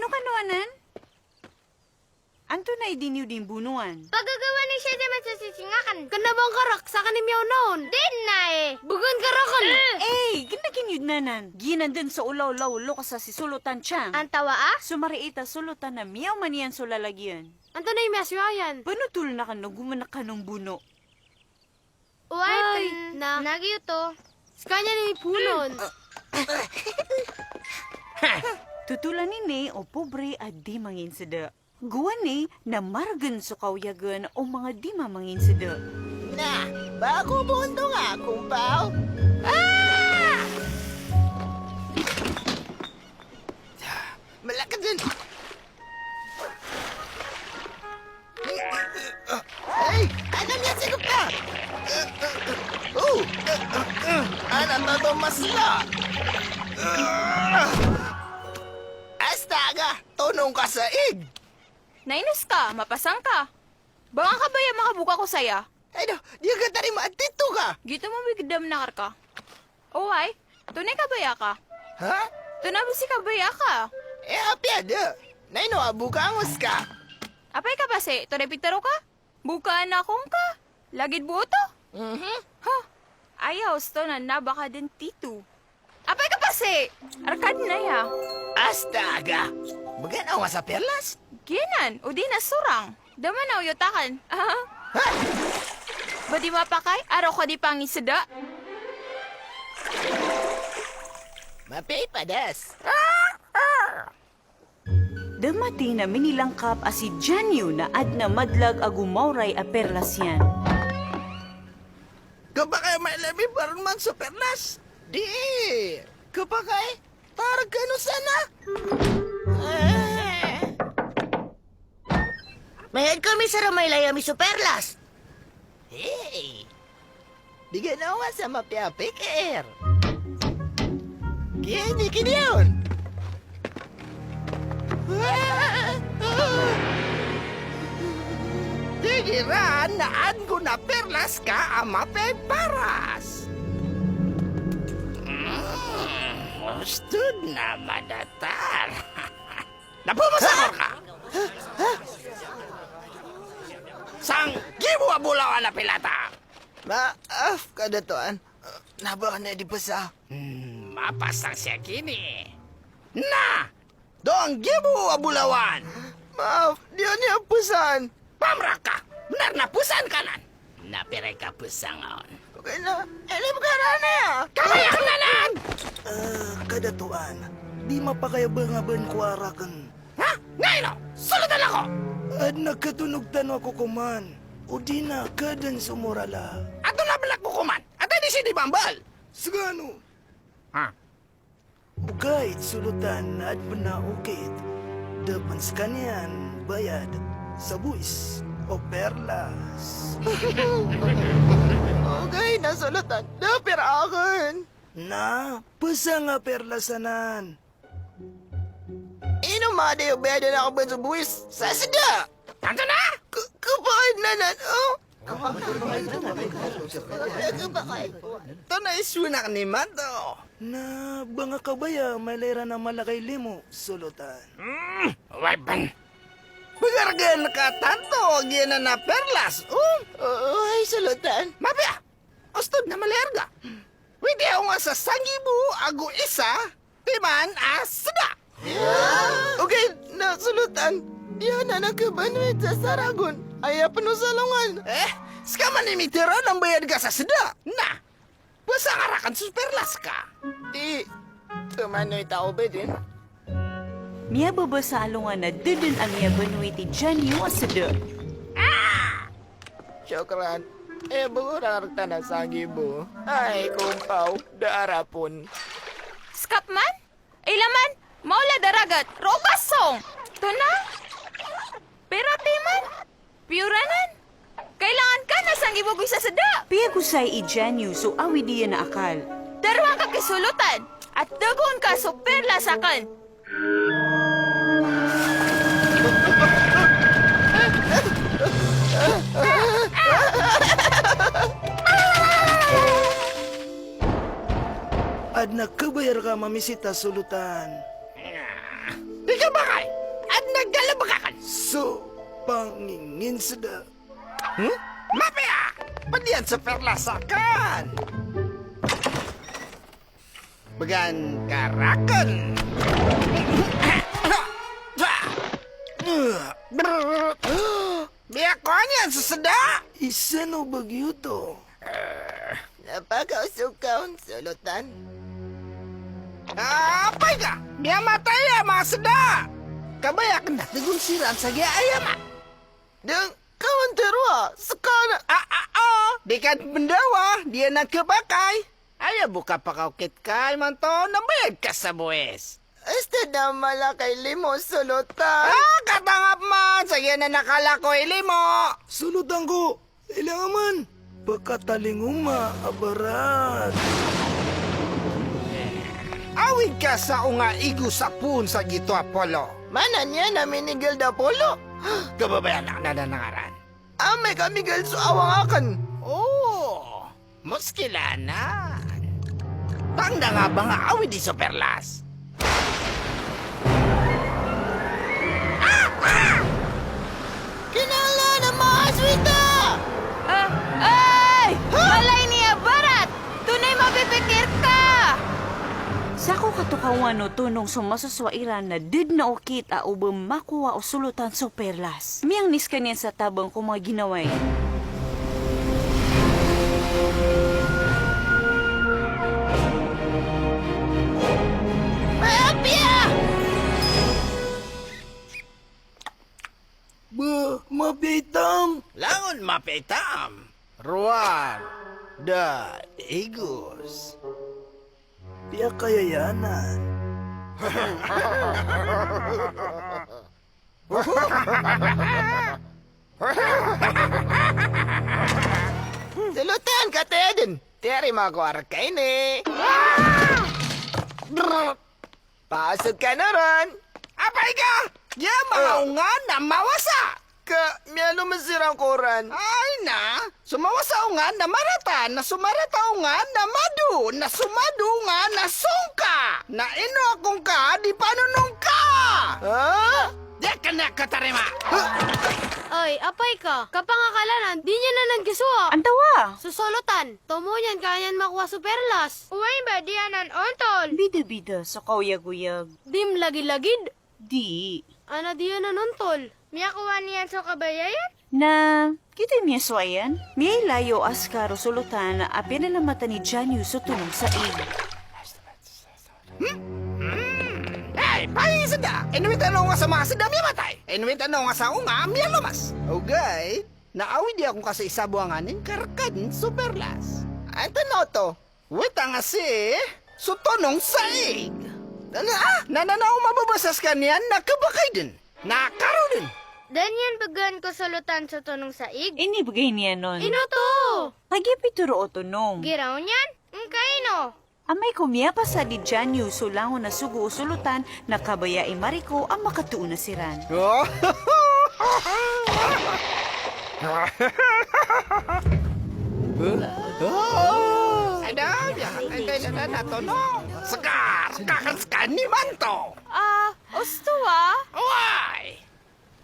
kanuanan? Anto na idinyo din bunuan. Pagagawa ni siya naman sa sisingakan. Kanabang karak sa kanimyaw noon. Din na eh. Bugun karakan. Ginaginyod nanan. Ginandun sa ulaw-law ka sa sisulutan siyang. Ang tawa ah? Sumariita sulutan na miyaw maniyan so lalagyan. Anto na yung masyayan. Panutul na ka no, gumanak ka ng buno. Uy, na. Nagyo to. Skanya ni punon. Tutulan ni o pobre at di mangin sada. Guwan ni na margan so kauyagan o mga di mamangin sada. Na, bago bundo nga, kumpaw. Malakad dun. Ay, ano niya sigop ka? Ano ba ito masla? Astaga, tunong ka sa ig. Nainis ka, mapasang ka. Baka ka ba yung makabuka ko saya? Ay, no, di ka tari maatito ka. Gito mo bigdam na ka. Uway, tunay ka baya ka? Ha? Tunabisi ka baya ka? Apiada. Naino, abukangos ka. Apay ka ba si, tunay pitaro ka? Bukaan na akong ka. Lagid buo to? Ha? Ayaw, sto na nabaka din tito. Apay ka pa si, arkad na ya. Astaga. Maganaw nga sa perlas? Ginan, o di na surang. Dama na uyutakan. Aha. Ba di mapakay? Araw ko di pangisada. Mapay padas. Damati na minilangkap a si Janyo na ad na madlag agumauray a perlasyan. Kapakay may labi parang man sa perlas? Di. Kapakay, tarag ka no sana. Mayad kami sa ramay layami sa perlas. Hey. Di ganawa sa mapiapik air. Kini yun. Tigiran naan ko na perlas ka ama paras. Ustud na madatar. Napumasakor ka? Sang gibo abulawan na pilata. Maaf kada toan. Naba na di pa sa. Mapasang siya kini. Na! Doang gibo abulawan. Maaf, diyan niya pusan. Pamrak ka! Benar na pusan kanan. Napire ka pusangon. Okay na. Elim ka na ya. Kamayak na nan! Kada tuan, di mapakayabangaban ko arakan. Ha? Ngayon, sulutan ako! At nagkatunog ako kuman. O di na kadan sumurala. Ato na balak ko kuman. At hindi si di bambal. Sagano, Ha? kahit sulutan at panaukit, dapan sa kanyan bayad sa buwis o perlas. Okay, nasulutan. Dapir akin. Na, pasa nga perlasanan. Ino mada yung bayad na ako ba sa buwis? Sa sada! Tanto na! Kapakit na nan, oh! Kapakit. Ito na isunak ni Mato. Na, banga kabaya, may lera na malakay limo, sulutan. Waipan. Bagargan ka tanto, gina na perlas, oh! Ay, sulutan. Mapya! Ostod na malerga. Widi ako nga sa sangibu, ago isa, timan, asda! Okay, nasulutan. Yan na nagkabanwit sa Saragon. Ay, panusalungan. Skaman ni mitira ng bayad ka sa seda. Na, basta ngarakan superlas ka. Di, tumanoy tao ba din? Miya baba sa alungan na dudun ang miya banuwi ti Janyo asada. Syukran. Bugurang na sa gibo. Ay, kumpaw, darapon. Skapman? Ilaman? Maula daragat. Robasong! Ito na? Pero timan? Piuranan? Kailangan ka na sang ibugoy sa sada. Piyagusay i Janyo so awi diya na akal. Darwa ka kisulutan. At dagon ka so perlasakan. At nagkabayar ka mamisita sulutan. Ikabakay! At naggalabakakan! So, pangingin sada. Mapia! Padiyan sa perlasakan! Bagan karakan! Biyak ko niyan sa sada! Isa no bagyo to. Napakausok sulutan. Apay ka? Biya matay mga sada! Kabayak na nagunsiran sa giayam Deng, kawan terwa, sekana. Di kan bendawa, dia nak kebakay. Ayaw buka pakaukit kay man to, nabayad ka sa buwes. Este na malakay limo sulutan. Katangap man, sige na nakala ko ilimo. Sulutan ko. Ilangan man. Pagkatalinguma, abarat. Awid ka sa unga igu sa pun sa gito Apollo. Mana niya na minigil da polo? Kababayan na nanangaran. Ame ka migil so awang akan. Oh, muskilanan. Tanda nga ba nga awid di Superlas? Kinala na mga aswita! Ay! Malay niya, Barat! Tunay mapipikir ka! Sako katukawan no tunong sumasuswairan na did na ukit a ubang makuha o sulutan sa perlas. Miyang niskan yan sa tabang kung mga ginaway. Mapia! Mabitam. Langon mapitam. Ruar. Da igus. Piya kayayanan. Sulutan ka din. Tiyari mga kuwara kay ni. Pasok ka na ron. Apay ka? Ya mga unga na mawasa. Ka, miyano masirang koran. Ay na, sumawasa unga na marata, na sumarata unga na madu, na sumadu nga na sungka, na ino akong ka, di panunong ka. Ha? Di ka na katarima. Ay, apay ka. Kapangakalanan, di niya na nagkasuwa. Antawa! Susulutan, tomo niyan kanyan makuha superlas. Uway ba diyanan ontol? Bida-bida sa kauyag-uyag. Dim lagi-lagid. Di. Ana diyanan ontol. Miya kuha niyan sa kabayayan? Na, kita miya swayan. Miyay layo askaro sulutan na apya na mata ni Janyu sa tunong sa ig. Hey, pahay sada. Inuwit ano nga sa mga sada miya matay. Inuwit ano nga sa unga miya lumas. Okay, naawi di akong kasi isa buwanganin karkan superlas. Ang tanoto. Wita nga si, sutonong saig. Nananaw mababasas ka niyan, nakabakay din. Nakaro din. Danyan bagan ko sulutan sa tunong saig. Ini bagay niya nun. Ino to? Nagyapituro o tunong. Giraw niyan? Kaino? Amay kumiya pa sa di Janyu sulangon na sugo o sulutan na kabaya Mariko ang makatuon na siran. Oh. Ada natonong. Sekar, kakan ni manto. Ustuwa? Why?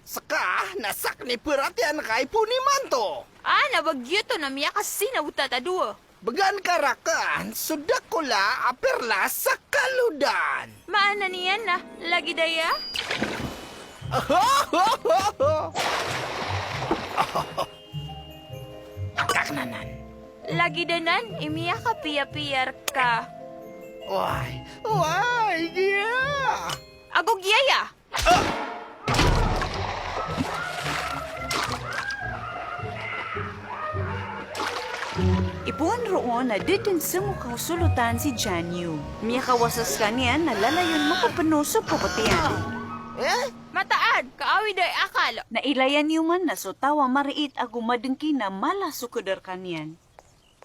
Seka, nasak ni perhatian kay puni manto. Nabagyo to na miya kasi nabuta tadua. Bagan karakan, sudah kula aperla sa kaludan. Maana niyan na, lagi daya? Kaknanan. Lagi danan, imiya ka piya-piyar ka. Why, yeah. Agog yaya! Ipuan roon na didin sa mukha sulutan si Janyu. Miya kawasas ka niyan na lalayon makapano sa papatiyan. Mataan, kaawi day akal. Nailayan yuman na so tawa mariit agumadengki na mala sukudar kanyan.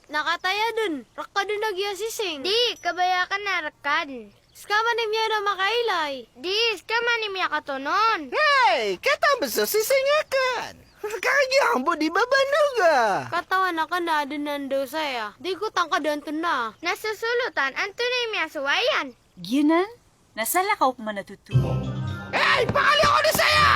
Nakataya dun. Rakka dun nagyasising. Di, kabaya ka na rakkan. Skama ni miya na makailay. Di, skama ni miya katonon. Hey, katambas sa sisingakan. Kagiyambo di ba banuga? Katawan na ka na dun nando saya. Di ko tangka dun to na. Nasusulutan, anto na miya suwayan. Ginan, nasala ka man natutuo. Ay, pakali ako na saya!